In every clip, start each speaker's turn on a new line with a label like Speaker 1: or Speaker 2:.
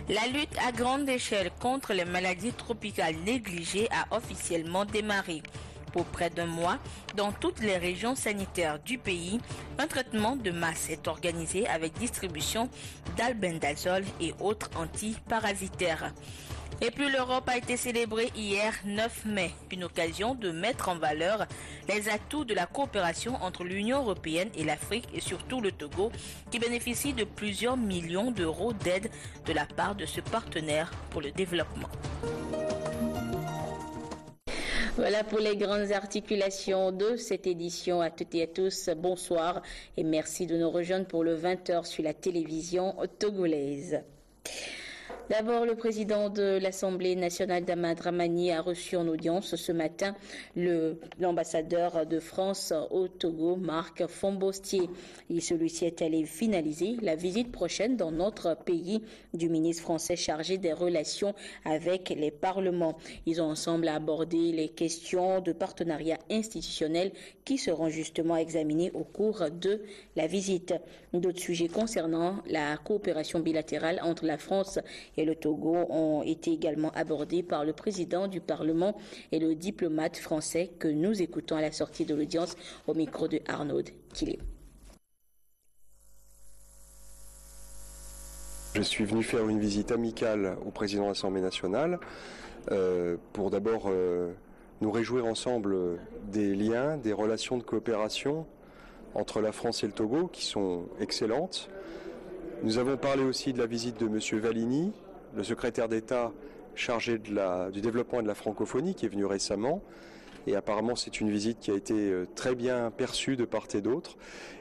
Speaker 1: La lutte à grande échelle contre les maladies tropicales négligées a officiellement démarré. Pour près d'un mois, dans toutes les régions sanitaires du pays, un traitement de masse est organisé avec distribution d'albendazole et autres antiparasitaires. Et puis l'Europe a été célébrée hier 9 mai, une occasion de mettre en valeur les atouts de la coopération entre l'Union européenne et l'Afrique et surtout le Togo qui bénéficie de plusieurs millions d'euros d'aide de la part de ce partenaire pour le développement.
Speaker 2: Voilà pour les grandes articulations de cette édition. À toutes et à tous, bonsoir et merci de nous rejoindre pour le 20h sur la télévision togolaise. D'abord, le président de l'Assemblée nationale Dama Dramani a reçu en audience ce matin l'ambassadeur de France au Togo, Marc Fombostier. Et celui-ci est allé finaliser la visite prochaine dans notre pays du ministre français chargé des relations avec les parlements. Ils ont ensemble abordé les questions de partenariat institutionnel qui seront justement examinées au cours de la visite. D'autres sujets concernant la coopération bilatérale entre la France et le Togo ont été également abordés par le président du Parlement et le diplomate français que nous écoutons à la sortie de l'audience au micro de Arnaud Kilé.
Speaker 3: Je suis venu faire une visite amicale au président de l'Assemblée nationale pour d'abord nous réjouir ensemble des liens, des relations de coopération entre la France et le Togo qui sont excellentes. Nous avons parlé aussi de la visite de M. Valini, le secrétaire d'État chargé du développement et de la francophonie qui est venu récemment. Et apparemment, c'est une visite qui a été très bien perçue de part et d'autre.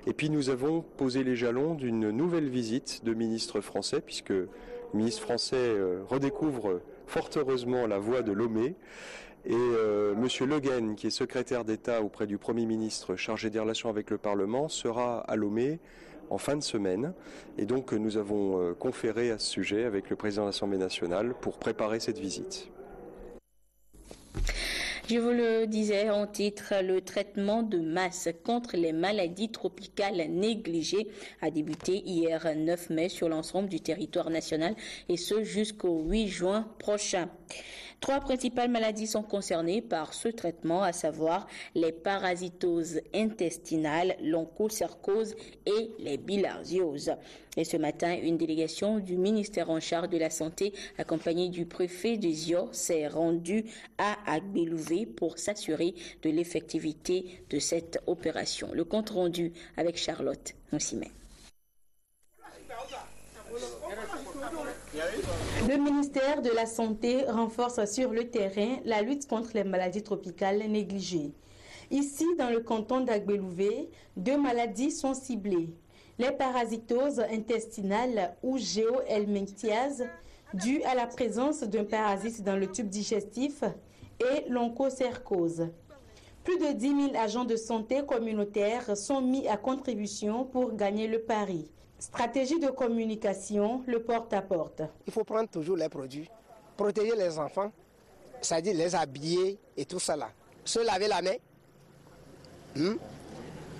Speaker 3: Et puis, nous avons posé les jalons d'une nouvelle visite de ministres français, puisque le ministre français redécouvre fort heureusement la voie de Lomé. Et M. Le Guen, qui est secrétaire d'État auprès du Premier ministre chargé des relations avec le Parlement, sera à Lomé en fin de semaine. Et donc, nous avons conféré à ce sujet avec le président de l'Assemblée nationale pour préparer cette visite.
Speaker 2: Je vous le disais en titre, le traitement de masse contre les maladies tropicales négligées a débuté hier 9 mai sur l'ensemble du territoire national et ce jusqu'au 8 juin prochain. 3 principales maladies sont concernées par ce traitement, à savoir les parasitoses intestinales, l'onchocercose et les bilharzioses. Et ce matin, une délégation du ministère en charge de la Santé, accompagnée du préfet de Zio, s'est rendue à Agbelouvé pour s'assurer de l'effectivité de cette opération. Le compte rendu avec Charlotte Moussimet.
Speaker 4: Le ministère de la Santé renforce sur le terrain la lutte contre les maladies tropicales négligées. Ici, dans le canton d'Agbelouvé, 2 maladies sont ciblées. Les parasitoses intestinales ou géohelminthiase, dues à la présence d'un parasite dans le tube digestif, et l'onchocercose. Plus de 10 000 agents de santé communautaires sont mis à contribution pour gagner le pari. Stratégie de communication, le porte-à-porte.
Speaker 5: Il faut prendre toujours les produits, protéger les enfants, c'est-à-dire les habiller et tout ça là. Se laver la main,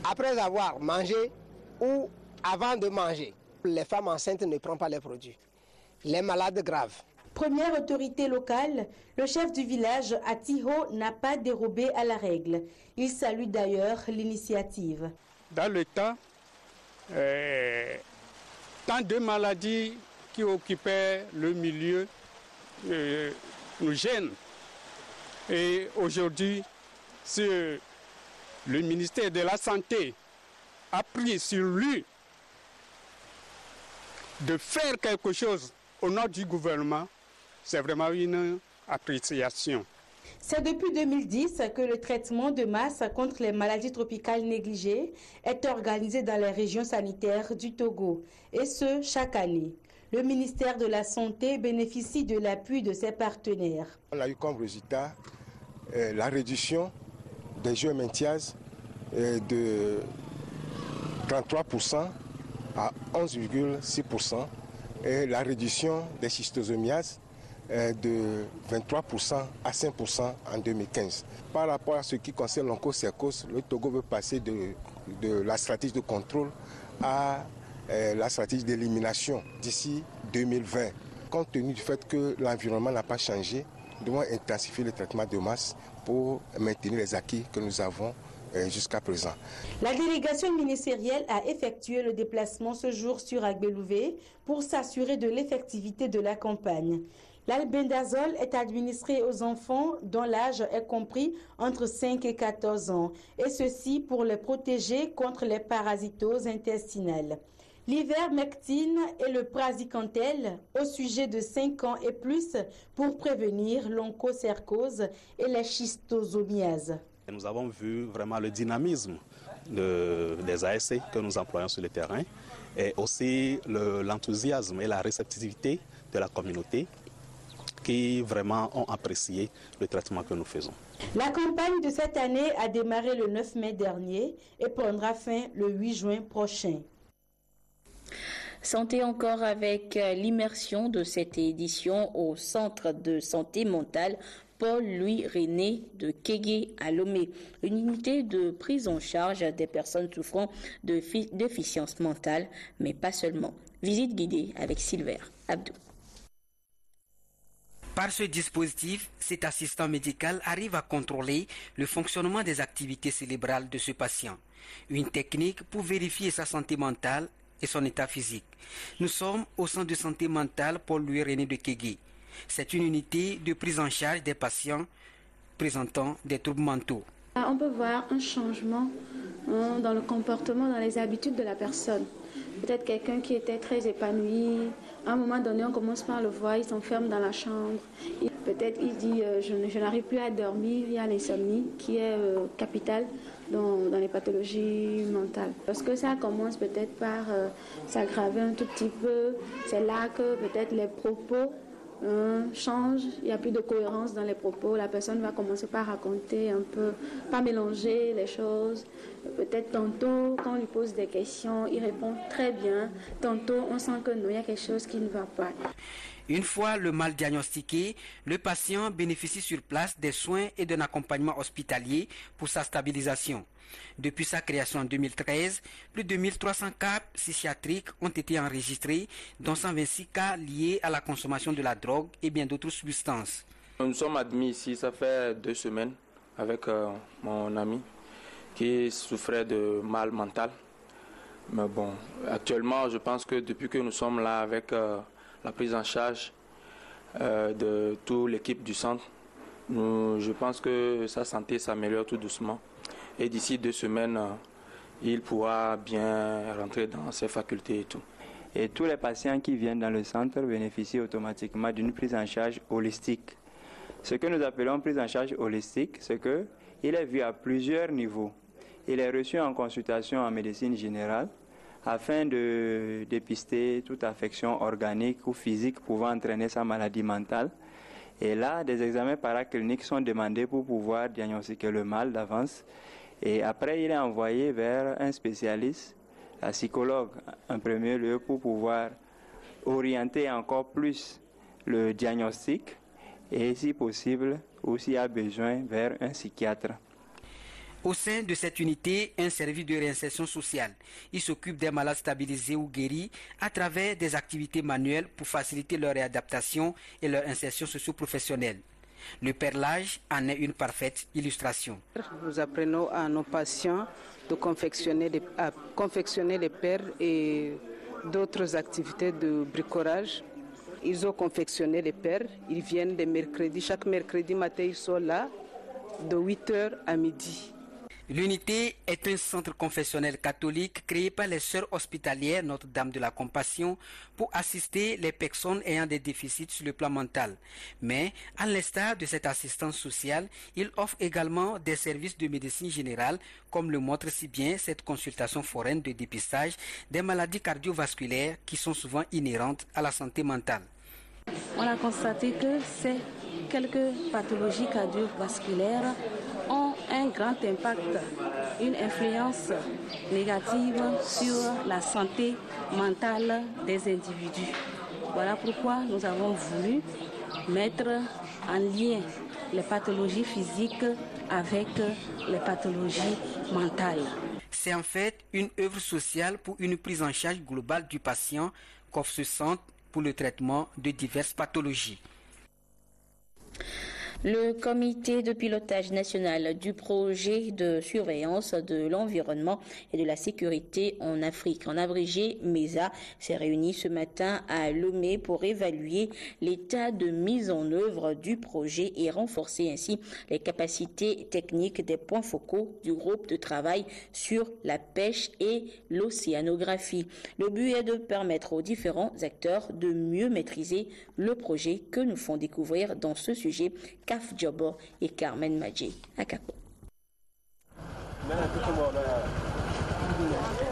Speaker 5: après avoir mangé ou avant de manger. Les femmes enceintes ne prennent pas les produits. Les malades graves.
Speaker 4: Première autorité locale, le chef du village Atiho n'a pas dérobé à la règle. Il salue d'ailleurs l'initiative.
Speaker 6: Dans le temps, tant de maladies qui occupaient le milieu nous gênent. Et aujourd'hui, le ministère de la Santé a pris sur lui de faire quelque chose au nom du gouvernement. C'est vraiment une appréciation.
Speaker 4: C'est depuis 2010 que le traitement de masse contre les maladies tropicales négligées est organisé dans les régions sanitaires du Togo, et ce, chaque année. Le ministère de la Santé bénéficie de l'appui de ses partenaires.
Speaker 7: On a eu comme résultat la réduction des géohelminthiases de 33% à 11,6% et la réduction des schistosomiases de 23% à 5% en 2015. Par rapport à ce qui concerne l'onchocercose, le Togo veut passer de la stratégie de contrôle à la stratégie d'élimination d'ici 2020. compte tenu du fait que l'environnement n'a pas changé, nous devons intensifier le traitement de masse pour maintenir les acquis que nous avons jusqu'à présent.
Speaker 4: La délégation ministérielle a effectué le déplacement ce jour sur Agbelouvé pour s'assurer de l'effectivité de la campagne. L'albendazole est administré aux enfants dont l'âge est compris entre 5 et 14 ans, et ceci pour les protéger contre les parasitoses intestinales. L'ivermectine et le praziquantel au sujet de 5 ans et plus pour prévenir l'onchocercose et la schistosomiase.
Speaker 8: Nous avons vu vraiment le dynamisme des ASC que nous employons sur le terrain et aussi l'enthousiasme et la réceptivité de la communauté qui vraiment ont apprécié le traitement que nous faisons.
Speaker 4: La campagne de cette année a démarré le 9 mai dernier et prendra fin le 8 juin prochain.
Speaker 2: Santé encore avec l'immersion de cette édition au Centre de santé mentale Paul-Louis René de Kégué à Lomé, une unité de prise en charge des personnes souffrant de déficience mentale, mais pas seulement. Visite guidée avec Silver Abdou.
Speaker 9: Par ce dispositif, cet assistant médical arrive à contrôler le fonctionnement des activités cérébrales de ce patient. Une technique pour vérifier sa santé mentale et son état physique. Nous sommes au centre de santé mentale Paul-Louis René de Kégué. C'est une unité de prise en charge des patients présentant des troubles mentaux.
Speaker 10: On peut voir un changement dans le comportement, dans les habitudes de la personne. Peut-être quelqu'un qui était très épanoui, à un moment donné, on commence par le voir, il s'enferme dans la chambre. Peut-être il dit je n'arrive plus à dormir, il y a l'insomnie qui est capitale dans les pathologies mentales. Parce que ça commence peut-être par s'aggraver un tout petit peu, c'est là que peut-être les propos change, il n'y a plus de cohérence dans les propos, la personne va commencer par raconter un peu, pas mélanger les choses. Peut-être tantôt, quand on lui pose des questions, il répond très bien. Tantôt, on sent que non, il y a quelque chose qui ne va pas.
Speaker 9: Une fois le mal diagnostiqué, le patient bénéficie sur place des soins et d'un accompagnement hospitalier pour sa stabilisation. Depuis sa création en 2013, plus de 1300 cas psychiatriques ont été enregistrés, dont 126 cas liés à la consommation de la drogue et bien d'autres substances.
Speaker 11: Nous sommes admis ici, ça fait 2 semaines, avec mon ami qui souffrait de mal mental. Mais bon, actuellement, je pense que depuis que nous sommes là avec la prise en charge de toute l'équipe du centre, je pense que sa santé s'améliore tout doucement. Et d'ici 2 semaines, il pourra bien rentrer dans ses facultés et tout.
Speaker 12: Et tous les patients qui viennent dans le centre bénéficient automatiquement d'une prise en charge holistique. Ce que nous appelons prise en charge holistique, c'est qu'il est vu à plusieurs niveaux. Il est reçu en consultation en médecine générale afin de dépister toute affection organique ou physique pouvant entraîner sa maladie mentale. Et là, des examens paracliniques sont demandés pour pouvoir diagnostiquer le mal d'avance. Et après, il est envoyé vers un spécialiste, la psychologue, en premier lieu, pour pouvoir orienter encore plus le diagnostic et, si possible, ou s'il y a besoin, vers un psychiatre.
Speaker 9: Au sein de cette unité, un service de réinsertion sociale. Il s'occupe des malades stabilisés ou guéris à travers des activités manuelles pour faciliter leur réadaptation et leur insertion socio-professionnelle. Le perlage en est une parfaite illustration.
Speaker 13: Nous apprenons à nos patients de confectionner les perles et d'autres activités de bricolage. Ils ont confectionné les perles, ils viennent les mercredis. Chaque mercredi matin, ils sont là de 8h à midi.
Speaker 9: L'unité est un centre confessionnel catholique créé par les sœurs hospitalières Notre-Dame de la Compassion pour assister les personnes ayant des déficits sur le plan mental. Mais, à l'instar de cette assistance sociale, il offre également des services de médecine générale, comme le montre si bien cette consultation foraine de dépistage des maladies cardiovasculaires qui sont souvent inhérentes à la santé mentale.
Speaker 10: On a constaté que quelques pathologies cardiovasculaires ont un grand impact, une influence négative sur la santé mentale des individus. Voilà pourquoi nous avons voulu mettre en lien les pathologies physiques avec les pathologies mentales.
Speaker 9: C'est en fait une œuvre sociale pour une prise en charge globale du patient qu'offre ce centre pour le traitement de diverses pathologies.
Speaker 2: Le comité de pilotage national du projet de surveillance de l'environnement et de la sécurité en Afrique, en abrégé MESA, s'est réuni ce matin à Lomé pour évaluer l'état de mise en œuvre du projet et renforcer ainsi les capacités techniques des points focaux du groupe de travail sur la pêche et l'océanographie. Le but est de permettre aux différents acteurs de mieux maîtriser le projet que nous font découvrir dans ce sujet Kaf Djobo et Carmen Madjé à Capo.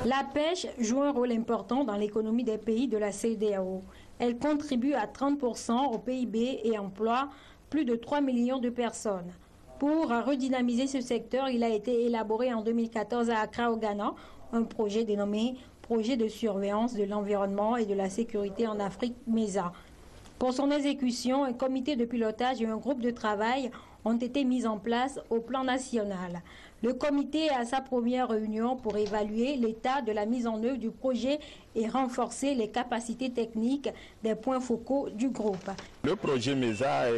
Speaker 14: La pêche joue un rôle important dans l'économie des pays de la CEDEAO. Elle contribue à 30% au PIB et emploie plus de 3 millions de personnes. Pour redynamiser ce secteur, il a été élaboré en 2014 à Accra, au Ghana, un projet dénommé Projet de surveillance de l'environnement et de la sécurité en Afrique, MESA. Pour son exécution, un comité de pilotage et un groupe de travail ont été mis en place au plan national. Le comité est à sa première réunion pour évaluer l'état de la mise en œuvre du projet et renforcer les capacités techniques des points focaux du groupe.
Speaker 15: Le projet MESA,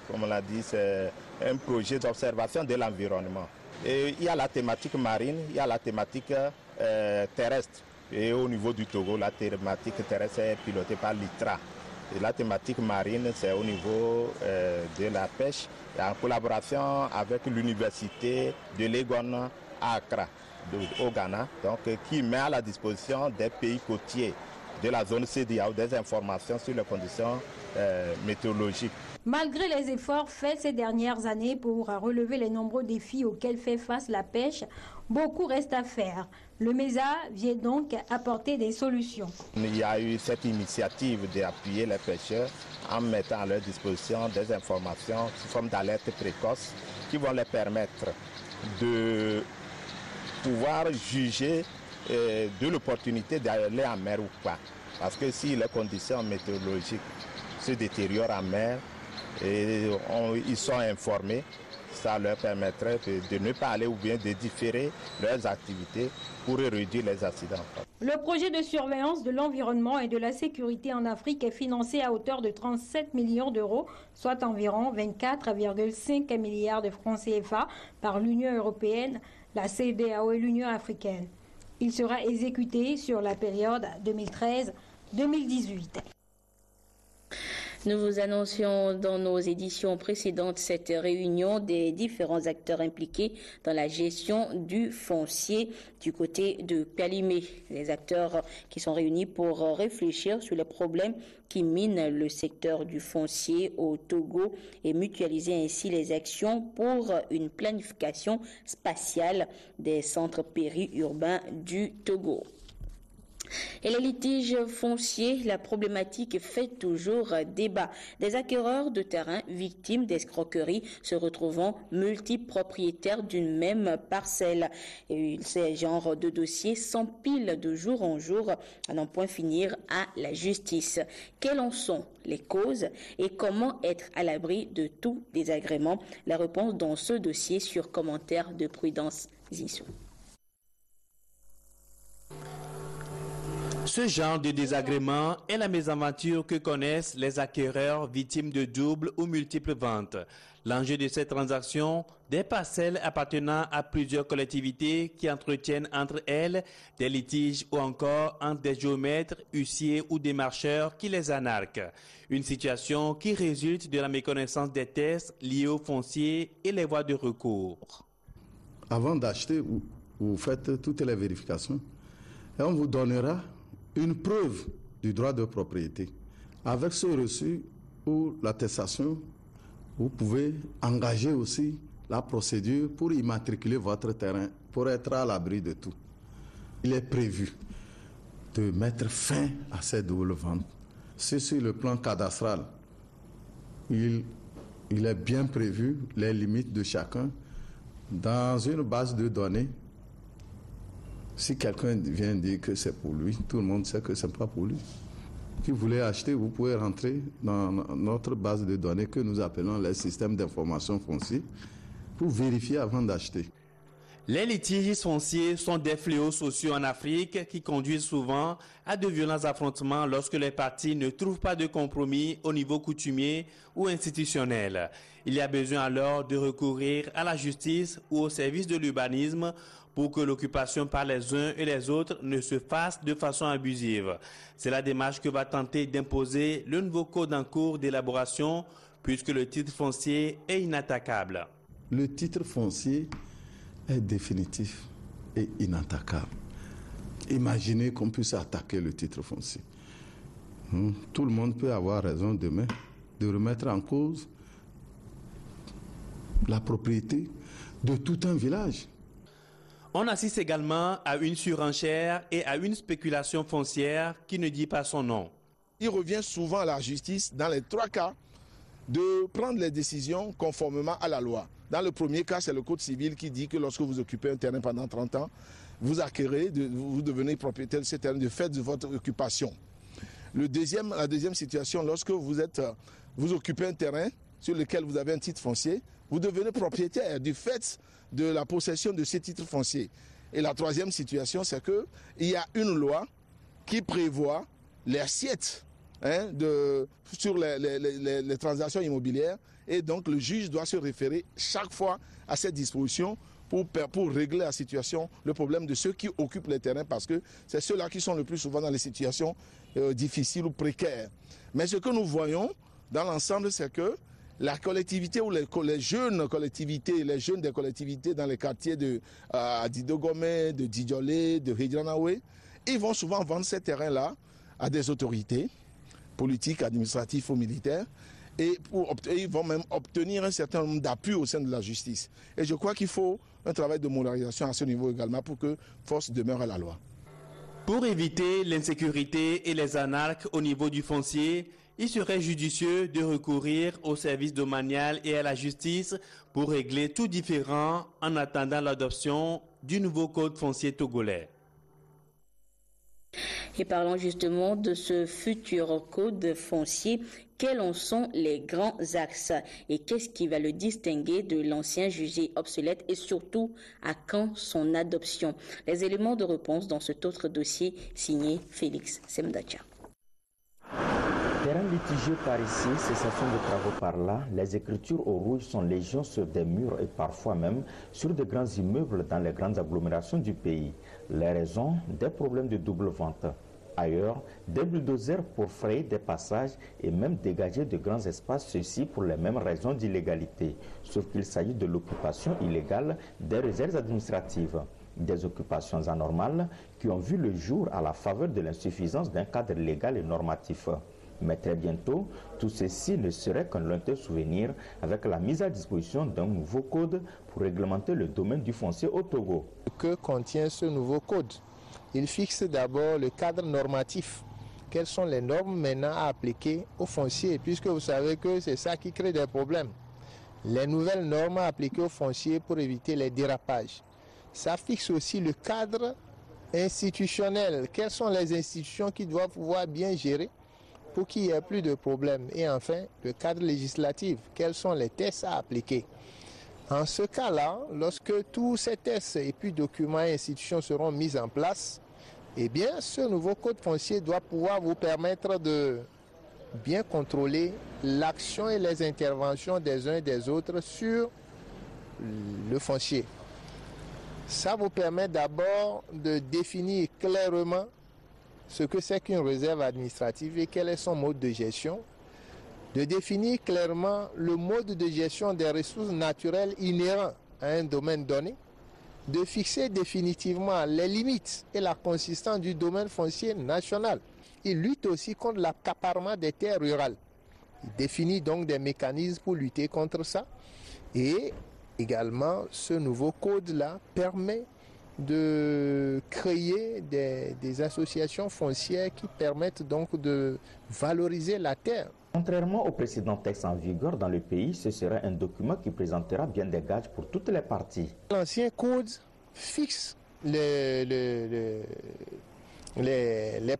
Speaker 15: comme on l'a dit, c'est un projet d'observation de l'environnement. Il y a la thématique marine, il y a la thématique terrestre. Et au niveau du Togo, la thématique terrestre est pilotée par l'ITRA. Et la thématique marine, c'est au niveau de la pêche, en collaboration avec l'université de Legon à Accra, au Ghana, donc, qui met à la disposition des pays côtiers de la zone CEDEAO des informations sur les conditions météorologiques.
Speaker 14: Malgré les efforts faits ces dernières années pour relever les nombreux défis auxquels fait face la pêche, beaucoup reste à faire. Le MESA vient donc apporter des solutions.
Speaker 15: Il y a eu cette initiative d'appuyer les pêcheurs en mettant à leur disposition des informations sous forme d'alerte précoce qui vont leur permettre de pouvoir juger de l'opportunité d'aller en mer ou pas. Parce que si les conditions météorologiques se détériorent en mer, et ils sont informés, ça leur permettrait de ne pas aller ou bien de différer leurs activités pour réduire les accidents.
Speaker 14: Le projet de surveillance de l'environnement et de la sécurité en Afrique est financé à hauteur de 37 millions d'euros, soit environ 24,5 milliards de francs CFA par l'Union européenne, la CEDEAO et l'Union africaine. Il sera exécuté sur la période 2013-2018.
Speaker 2: Nous vous annoncions dans nos éditions précédentes cette réunion des différents acteurs impliqués dans la gestion du foncier du côté de Kalimé. Les acteurs qui sont réunis pour réfléchir sur les problèmes qui minent le secteur du foncier au Togo et mutualiser ainsi les actions pour une planification spatiale des centres périurbains du Togo. Et les litiges fonciers, la problématique fait toujours débat. Des acquéreurs de terrain victimes d'escroqueries se retrouvant multipropriétaires d'une même parcelle. Et ces genres de dossiers s'empilent de jour en jour à n'en point finir à la justice. Quelles en sont les causes et comment être à l'abri de tout désagrément? La réponse dans ce dossier sur commentaire de Prudence Zissou.
Speaker 16: Ce genre de désagrément est la mésaventure que connaissent les acquéreurs victimes de doubles ou multiples ventes. L'enjeu de cette transaction, des parcelles appartenant à plusieurs collectivités qui entretiennent entre elles des litiges ou encore entre des géomètres, huissiers ou des marcheurs qui les anarquent. Une situation qui résulte de la méconnaissance des tests liés au foncier et les voies de recours.
Speaker 17: Avant d'acheter, vous faites toutes les vérifications et on vous donnera une preuve du droit de propriété. Avec ce reçu ou l'attestation, vous pouvez engager aussi la procédure pour immatriculer votre terrain, pour être à l'abri de tout. Il est prévu de mettre fin à ces doubles ventes. C'est sur le plan cadastral. Il est bien prévu les limites de chacun dans une base de données. Si quelqu'un vient dire que c'est pour lui, tout le monde sait que ce n'est pas pour lui. Si vous voulez acheter, vous pouvez rentrer dans notre base de données que nous appelons les systèmes d'information foncière pour vérifier avant d'acheter.
Speaker 16: Les litiges fonciers sont des fléaux sociaux en Afrique qui conduisent souvent à de violents affrontements lorsque les parties ne trouvent pas de compromis au niveau coutumier ou institutionnel. Il y a besoin alors de recourir à la justice ou au service de l'urbanisme pour que l'occupation par les uns et les autres ne se fasse de façon abusive. C'est la démarche que va tenter d'imposer le nouveau code en cours d'élaboration puisque le titre foncier est inattaquable.
Speaker 17: Le titre foncier est définitif et inattaquable. Imaginez qu'on puisse attaquer le titre foncier. Tout le monde peut avoir raison demain de remettre en cause la propriété de tout un village.
Speaker 16: On assiste également à une surenchère et à une spéculation foncière qui ne dit pas son nom.
Speaker 18: Il revient souvent à la justice, dans les 3 cas, de prendre les décisions conformément à la loi. Dans le premier cas, c'est le Code civil qui dit que lorsque vous occupez un terrain pendant 30 ans, vous acquérez, vous devenez propriétaire de ce terrain de fait de votre occupation. La deuxième situation, lorsque vous occupez un terrain sur lequel vous avez un titre foncier, vous devenez propriétaire du fait de la possession de ces titres fonciers. Et la troisième situation, c'est qu'il y a une loi qui prévoit les assiettes sur les transactions immobilières, et donc le juge doit se référer chaque fois à cette disposition pour régler la situation, le problème de ceux qui occupent les terrains, parce que c'est ceux-là qui sont le plus souvent dans les situations difficiles ou précaires. Mais ce que nous voyons dans l'ensemble, c'est que la collectivité ou les jeunes collectivités, les jeunes des collectivités dans les quartiers de Didogomé, de Didjolé, de Hidjanaoué, ils vont souvent vendre ces terrains-là à des autorités politiques, administratives ou militaires, et ils vont même obtenir un certain nombre d'appuis au sein de la justice. Et je crois qu'il faut un travail de moralisation à ce niveau également pour que force demeure à la loi.
Speaker 16: Pour éviter l'insécurité et les anarques au niveau du foncier, il serait judicieux de recourir au service domanial et à la justice pour régler tout différend en attendant l'adoption du nouveau code foncier togolais.
Speaker 2: Et parlons justement de ce futur code foncier. Quels en sont les grands axes et qu'est-ce qui va le distinguer de l'ancien jugé obsolète et surtout à quand son adoption? Les éléments de réponse dans cet autre dossier signé Félix Semdacha.
Speaker 19: Terrain litigieux par ici, cessation de travaux par là, les écritures au rouge sont légion sur des murs et parfois même sur de grands immeubles dans les grandes agglomérations du pays. Les raisons, des problèmes de double vente. Ailleurs, des bulldozers pour frayer des passages et même dégager de grands espaces, ceci pour les mêmes raisons d'illégalité, sauf qu'il s'agit de l'occupation illégale des réserves administratives. Des occupations anormales qui ont vu le jour à la faveur de l'insuffisance d'un cadre légal et normatif. Mais très bientôt, tout ceci ne serait qu'un lointain souvenir avec la mise à disposition d'un nouveau code pour réglementer le domaine du foncier au Togo.
Speaker 20: Que contient ce nouveau code? Il fixe d'abord le cadre normatif. Quelles sont les normes maintenant à appliquer au foncier, puisque vous savez que c'est ça qui crée des problèmes. Les nouvelles normes à appliquer au foncier pour éviter les dérapages. Ça fixe aussi le cadre institutionnel. Quelles sont les institutions qui doivent pouvoir bien gérer pour qu'il n'y ait plus de problèmes. Et enfin, le cadre législatif. Quels sont les tests à appliquer? En ce cas-là, lorsque tous ces tests et puis documents et institutions seront mis en place, eh bien, ce nouveau code foncier doit pouvoir vous permettre de bien contrôler l'action et les interventions des uns et des autres sur le foncier. Ça vous permet d'abord de définir clairement ce que c'est qu'une réserve administrative et quel est son mode de gestion, de définir clairement le mode de gestion des ressources naturelles inhérents à un domaine donné, de fixer définitivement les limites et la consistance du domaine foncier national. Il lutte aussi contre l'accaparement des terres rurales. Il définit donc des mécanismes pour lutter contre ça. Et également, ce nouveau code-là permet de créer des associations foncières qui permettent donc de valoriser la terre.
Speaker 19: Contrairement au précédent texte en vigueur dans le pays, ce sera un document qui présentera bien des gages pour toutes les parties.
Speaker 20: L'ancien code fixe les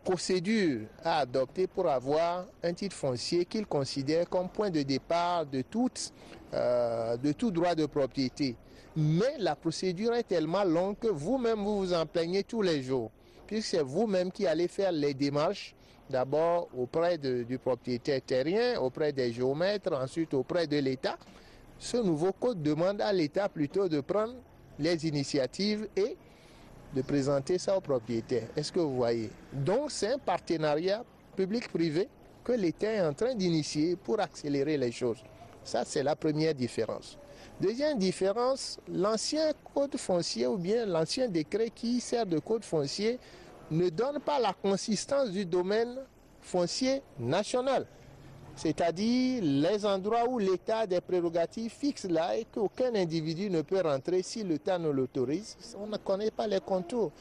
Speaker 20: procédures à adopter pour avoir un titre foncier qu'il considère comme point de départ de tout droit de propriété. Mais la procédure est tellement longue que vous-même, vous vous en plaignez tous les jours, puisque c'est vous-même qui allez faire les démarches, d'abord auprès du propriétaire terrien, auprès des géomètres, ensuite auprès de l'État. Ce nouveau code demande à l'État plutôt de prendre les initiatives et de présenter ça au propriétaire. Est-ce que vous voyez? Donc c'est un partenariat public-privé que l'État est en train d'initier pour accélérer les choses. Ça, c'est la première différence. Deuxième différence, l'ancien code foncier ou bien l'ancien décret qui sert de code foncier ne donne pas la consistance du domaine foncier national. C'est-à-dire les endroits où l'État a des prérogatives fixes là et qu'aucun individu ne peut rentrer si l'État ne l'autorise. On ne connaît pas les contours.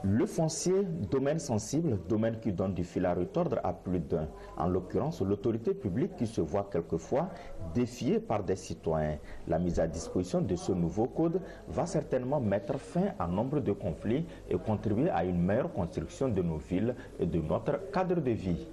Speaker 19: Le foncier, domaine sensible, domaine qui donne du fil à retordre à plus d'un. En l'occurrence, l'autorité publique qui se voit quelquefois défiée par des citoyens. La mise à disposition de ce nouveau code va certainement mettre fin à nombre de conflits et contribuer à une meilleure construction de nos villes et de notre cadre de vie.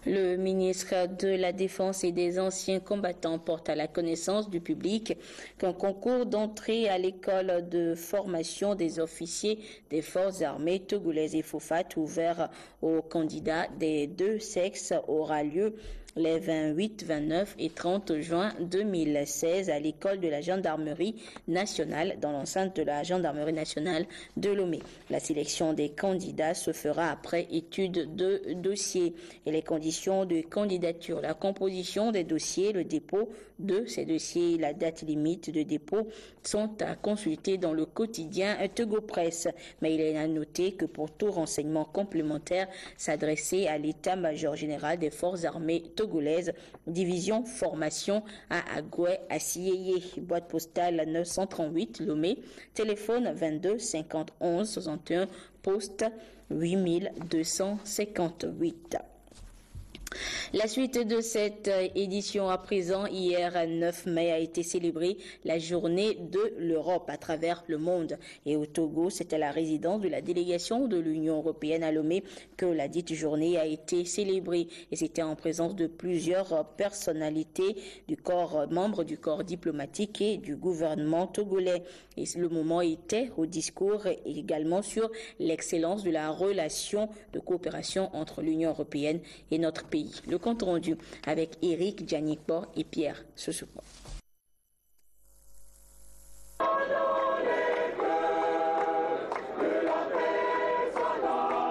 Speaker 2: Le ministre de la Défense et des anciens combattants porte à la connaissance du public qu'un concours d'entrée à l'école de formation des officiers des forces armées togolaises et FOFAT ouvert aux candidats des deux sexes aura lieu les 28, 29 et 30 juin 2016 à l'école de la gendarmerie nationale dans l'enceinte de la gendarmerie nationale de Lomé. La sélection des candidats se fera après étude de dossiers et les conditions de candidature, la composition des dossiers, le dépôt de ces dossiers et la date limite de dépôt sont à consulter dans le quotidien Togo Presse. Mais il est à noter que pour tout renseignement complémentaire, s'adresser à l'état-major général des forces armées togolaises, division formation à Agoué à Sieyé, boîte postale 938 Lomé, téléphone 22 50 11 61, poste 8258. La suite de cette édition à présent, hier 9 mai a été célébrée la journée de l'Europe à travers le monde. Et au Togo, c'est à la résidence de la délégation de l'Union européenne à Lomé que la dite journée a été célébrée. Et c'était en présence de plusieurs personnalités du corps, membres du corps diplomatique et du gouvernement togolais. Et le moment était au discours également sur l'excellence de la relation de coopération entre l'Union européenne et notre pays. Le compte rendu avec Eric Djanikbor et Pierre Sosoupo.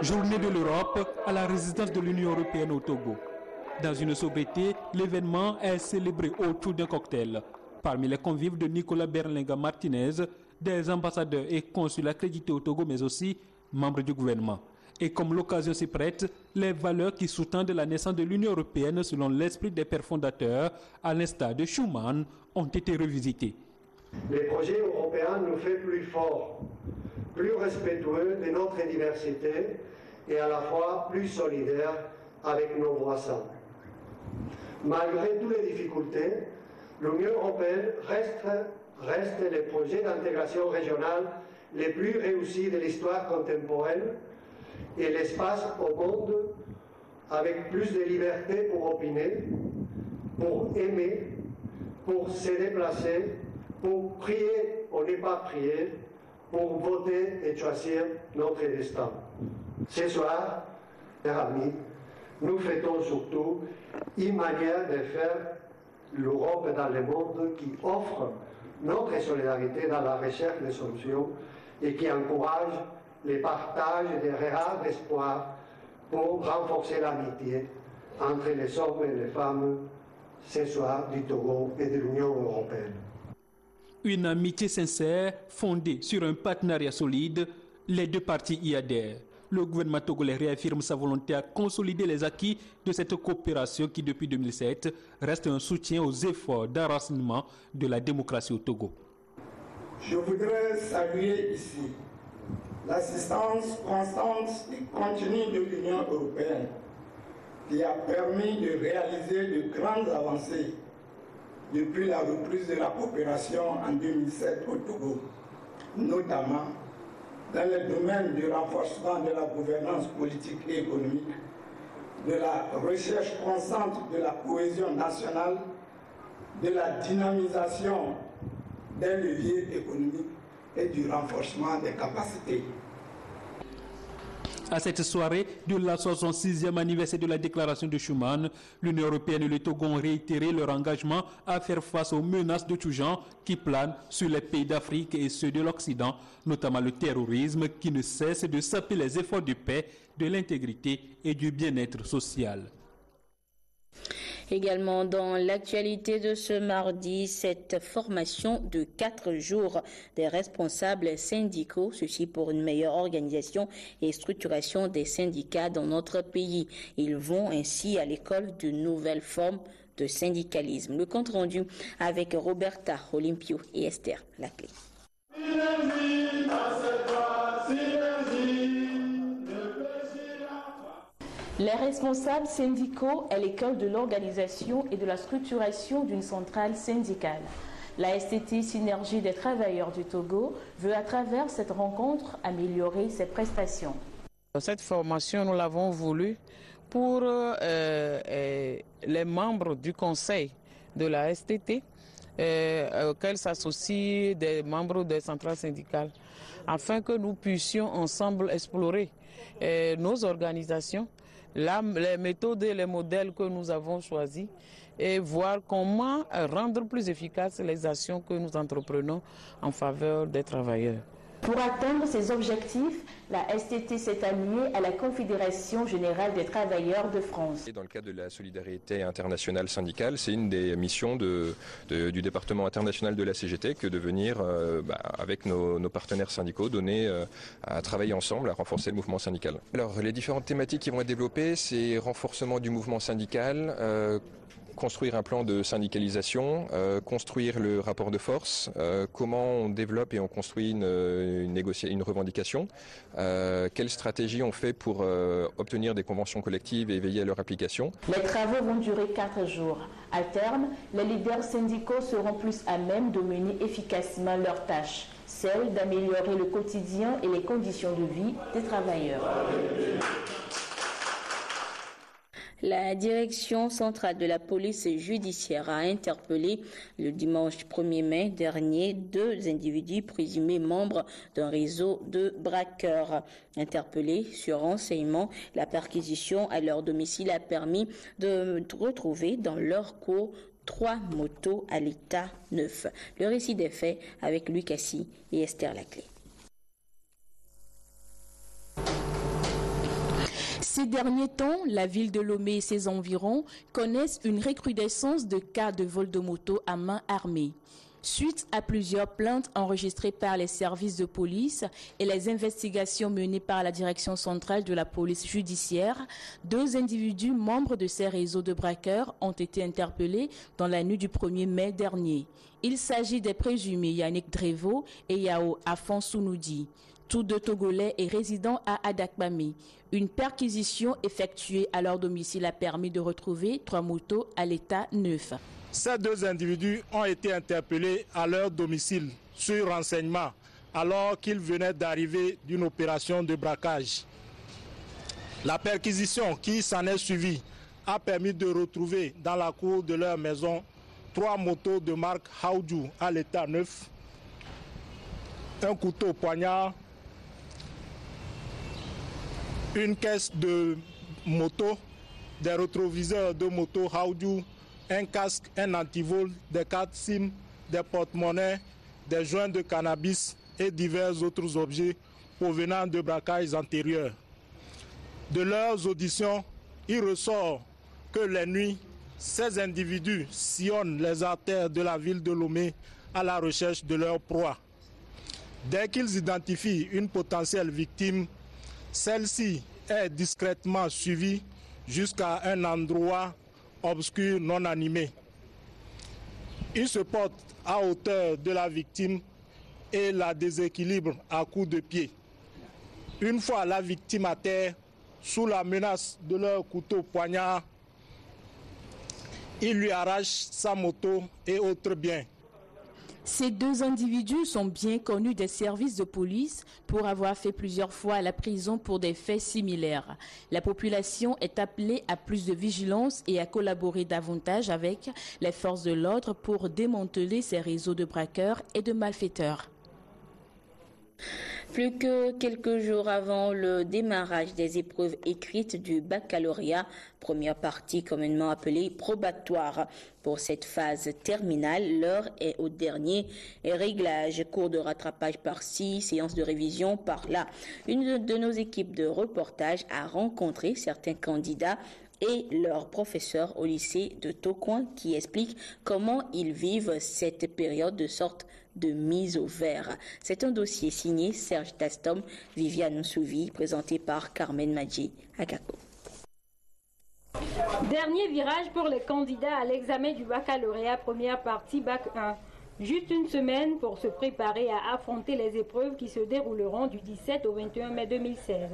Speaker 21: Journée de l'Europe à la résidence de l'Union européenne au Togo. Dans une sobriété, l'événement est célébré autour d'un cocktail. Parmi les convives de Nicolas Berlinga Martinez, des ambassadeurs et consuls accrédités au Togo, mais aussi membres du gouvernement. Et comme l'occasion s'y prête, les valeurs qui sous-tendent la naissance de l'Union européenne selon l'esprit des pères fondateurs, à l'instar de Schuman, ont été revisitées.
Speaker 22: Le projet européen nous fait plus forts, plus respectueux de notre diversité et à la fois plus solidaires avec nos voisins. Malgré toutes les difficultés, l'Union européenne reste le projet d'intégration régionale le plus réussi de l'histoire contemporaine et l'espace au monde avec plus de liberté pour opiner, pour aimer, pour se déplacer, pour prier ou ne pas prier, pour voter et choisir notre destin. Ce soir, chers amis, nous fêtons surtout une manière de faire l'Europe dans le monde qui offre notre solidarité dans la recherche de solutions et qui encourage le partage des regards d'espoir pour renforcer l'amitié entre les hommes et les femmes ce soir du Togo et de l'Union européenne.
Speaker 21: Une amitié sincère fondée sur un partenariat solide, les deux parties y adhèrent. Le gouvernement togolais réaffirme sa volonté à consolider les acquis de cette coopération qui, depuis 2007, reste un soutien aux efforts d'enracinement de la démocratie au Togo.
Speaker 23: Je voudrais saluer ici l'assistance constante et continue de l'Union européenne qui a permis de réaliser de grandes avancées depuis la reprise de la coopération en 2007 au Togo, notamment dans le domaine du renforcement de la gouvernance politique et économique, de la recherche constante de la cohésion nationale, de la dynamisation des leviers économiques et du renforcement des capacités.
Speaker 21: À cette soirée de la 66e anniversaire de la déclaration de Schuman, l'Union européenne et le Togo ont réitéré leur engagement à faire face aux menaces de tout genre qui planent sur les pays d'Afrique et ceux de l'Occident, notamment le terrorisme qui ne cesse de saper les efforts de paix, de l'intégrité et du bien-être social.
Speaker 2: Également dans l'actualité de ce mardi, cette formation de 4 jours des responsables syndicaux, ceci pour une meilleure organisation et structuration des syndicats dans notre pays. Ils vont ainsi à l'école de nouvelles formes de syndicalisme. Le compte rendu avec Roberta Olympio et Esther Laclé.
Speaker 4: Les responsables syndicaux à l'école de l'organisation et de la structuration d'une centrale syndicale. La STT Synergie des travailleurs du Togo veut à travers cette rencontre améliorer ses prestations.
Speaker 1: Cette formation, nous l'avons voulu pour les membres du conseil de la STT, auxquels s'associent des membres des centrales syndicales, afin que nous puissions ensemble explorer nos organisations, les méthodes et les modèles que nous avons choisis et voir comment rendre plus efficaces les actions que nous entreprenons en faveur des travailleurs.
Speaker 4: Pour atteindre ces objectifs, la STT s'est alliée à la Confédération générale des travailleurs de France.
Speaker 3: Dans le cadre de la solidarité internationale syndicale, c'est une des missions du département international de la CGT que de venir, avec nos partenaires syndicaux, à travailler ensemble, à renforcer le mouvement syndical. Alors, les différentes thématiques qui vont être développées, c'est renforcement du mouvement syndical, construire un plan de syndicalisation, construire le rapport de force, comment on développe et on construit une revendication, quelle stratégie on fait pour obtenir des conventions collectives et veiller à leur application.
Speaker 4: Les travaux vont durer 4 jours. À terme, les leaders syndicaux seront plus à même de mener efficacement leurs tâches, celle d'améliorer le quotidien et les conditions de vie des travailleurs.
Speaker 2: La direction centrale de la police judiciaire a interpellé le dimanche 1er mai dernier 2 individus présumés membres d'un réseau de braqueurs. Interpellés sur renseignement, la perquisition à leur domicile a permis de retrouver dans leur cours 3 motos à l'état neuf. Le récit des faits avec Louis Cassi et Esther Laclé.
Speaker 5: Ces derniers temps, la ville de Lomé et ses environs connaissent une recrudescence de cas de vol de moto à main armée. Suite à plusieurs plaintes enregistrées par les services de police et les investigations menées par la direction centrale de la police judiciaire, 2 individus membres de ces réseaux de braqueurs ont été interpellés dans la nuit du 1er mai dernier. Il s'agit des présumés Yannick Drevo et Yao Afonsounoudi, tous 2 Togolais et résidents à Adakbami. Une perquisition effectuée à leur domicile a permis de retrouver 3 motos à l'état neuf.
Speaker 24: Ces 2 individus ont été interpellés à leur domicile sur renseignement alors qu'ils venaient d'arriver d'une opération de braquage. La perquisition qui s'en est suivie a permis de retrouver dans la cour de leur maison 3 motos de marque Haoju à l'état neuf, un couteau poignard, une caisse de moto, des rétroviseurs de moto Haoju, un casque, un antivol, des cartes SIM, des porte-monnaies, des joints de cannabis et divers autres objets provenant de braquages antérieurs. De leurs auditions, il ressort que les nuits, ces individus sillonnent les artères de la ville de Lomé à la recherche de leur proie. Dès qu'ils identifient une potentielle victime, celle-ci est discrètement suivie jusqu'à un endroit obscur non animé. Ils se portent à hauteur de la victime et la déséquilibrent à coups de pied. Une fois la victime à terre, sous la menace de leur couteau poignard, ils lui arrachent sa moto et autres biens.
Speaker 5: Ces deux individus sont bien connus des services de police pour avoir fait plusieurs fois la prison pour des faits similaires. La population est appelée à plus de vigilance et à collaborer davantage avec les forces de l'ordre pour démanteler ces réseaux de braqueurs et de malfaiteurs.
Speaker 2: Plus que quelques jours avant le démarrage des épreuves écrites du baccalauréat, première partie communément appelée probatoire. Pour cette phase terminale, l'heure est au dernier réglage. Cours de rattrapage par-ci, séance de révision par-là. Une de nos équipes de reportage a rencontré certains candidats et leurs professeurs au lycée de Tocoin qui expliquent comment ils vivent cette période de sorte de mise au vert. C'est un dossier signé Serge Tastom, Viviane Souvi, présenté par Carmen Madji Akako.
Speaker 14: Dernier virage pour les candidats à l'examen du baccalauréat première partie Bac 1. Juste une semaine pour se préparer à affronter les épreuves qui se dérouleront du 17 au 21 mai 2016.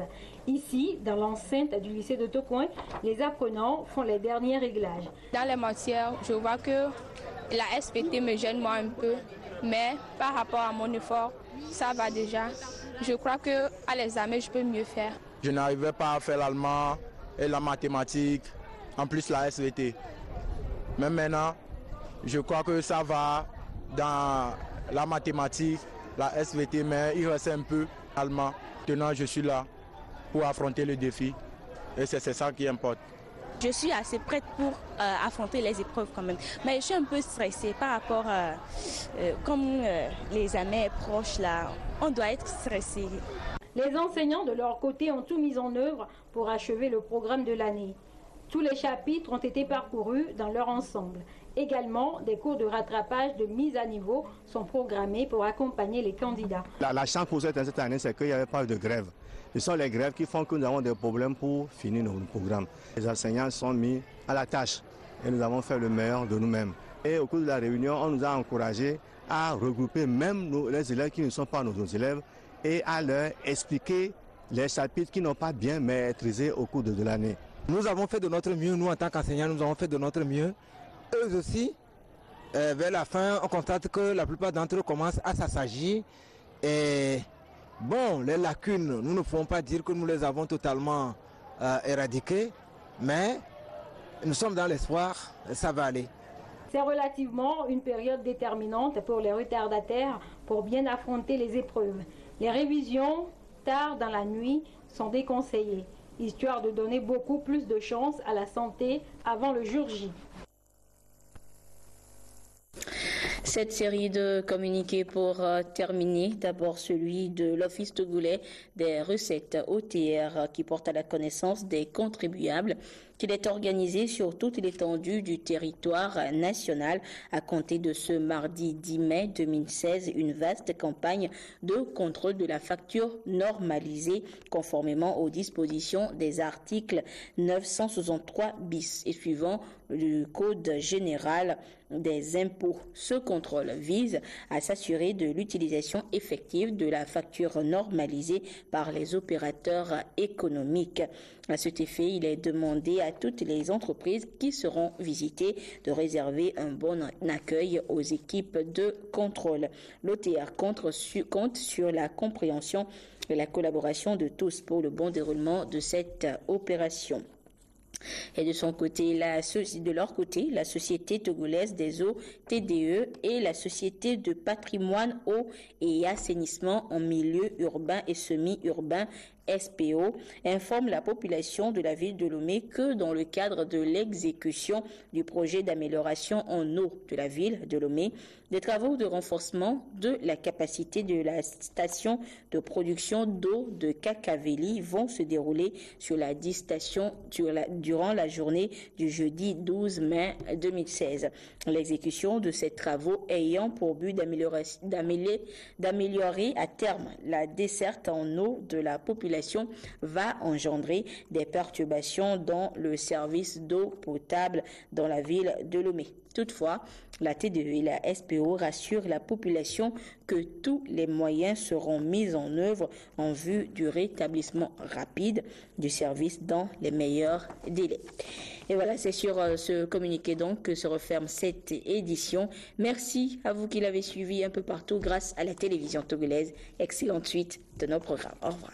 Speaker 14: Ici, dans l'enceinte du lycée de Tocoin, les apprenants font les derniers réglages.
Speaker 6: Dans les matières, je vois que la SPT me gêne moi un peu, mais par rapport à mon effort, ça va déjà. Je crois qu'à l'examen, je peux mieux faire.
Speaker 7: Je n'arrivais pas à faire l'allemand et la mathématique, en plus la SVT. Mais maintenant, je crois que ça va dans la mathématique, la SVT, mais il reste un peu allemand. Maintenant, je suis là pour affronter le défi et c'est ça qui importe.
Speaker 8: Je suis assez prête pour affronter les épreuves quand même, mais je suis un peu stressée par rapport à comme l'examen est proche là, on doit être stressé.
Speaker 14: Les enseignants de leur côté ont tout mis en œuvre pour achever le programme de l'année. Tous les chapitres ont été parcourus dans leur ensemble. Également, des cours de rattrapage de mise à niveau sont programmés pour accompagner les candidats.
Speaker 11: La chance pour cette année, c'est qu'il n'y avait pas de grève. Ce sont les grèves qui font que nous avons des problèmes pour finir nos programmes. Les enseignants sont mis à la tâche et nous avons fait le meilleur de nous-mêmes. Et au cours de la réunion, on nous a encouragés à regrouper même les élèves qui ne sont pas nos élèves et à leur expliquer les chapitres qui n'ont pas bien maîtrisé au cours de l'année.
Speaker 25: Nous avons fait de notre mieux, nous en tant qu'enseignants, nous avons fait de notre mieux. Eux aussi, vers la fin, on constate que la plupart d'entre eux commencent à s'assagir. Et bon, les lacunes, nous ne pouvons pas dire que nous les avons totalement éradiquées, mais nous sommes dans l'espoir, ça va aller.
Speaker 14: C'est relativement une période déterminante pour les retardataires pour bien affronter les épreuves. Les révisions, tard dans la nuit, sont déconseillées, histoire de donner beaucoup plus de chance à la santé avant le jour J.
Speaker 2: Cette série de communiqués pour terminer, d'abord celui de l'Office togolais des recettes OTR qui porte à la connaissance des contribuables qu'il est organisé sur toute l'étendue du territoire national à compter de ce mardi 10 mai 2016, une vaste campagne de contrôle de la facture normalisée conformément aux dispositions des articles 963 bis et suivant du Code général des impôts. Ce contrôle vise à s'assurer de l'utilisation effective de la facture normalisée par les opérateurs économiques. À cet effet, il est demandé à toutes les entreprises qui seront visitées de réserver un bon accueil aux équipes de contrôle. L'OTR compte sur la compréhension et la collaboration de tous pour le bon déroulement de cette opération. Et de leur côté, la Société togolaise des eaux TDE et la Société de patrimoine, eau et assainissement en milieu urbain et semi-urbain SPO informe la population de la ville de Lomé que dans le cadre de l'exécution du projet d'amélioration en eau de la ville de Lomé, des travaux de renforcement de la capacité de la station de production d'eau de Kakaveli vont se dérouler sur la 10 stations durant la journée du jeudi 12 mai 2016. L'exécution de ces travaux ayant pour but d'améliorer à terme la desserte en eau de la population va engendrer des perturbations dans le service d'eau potable dans la ville de Lomé. Toutefois, la TDE et la SPO rassurent la population que tous les moyens seront mis en œuvre en vue du rétablissement rapide du service dans les meilleurs délais. Et voilà, c'est sur ce communiqué donc que se referme cette édition. Merci à vous qui l'avez suivi un peu partout grâce à la télévision togolaise. Excellente suite de nos programmes. Au revoir.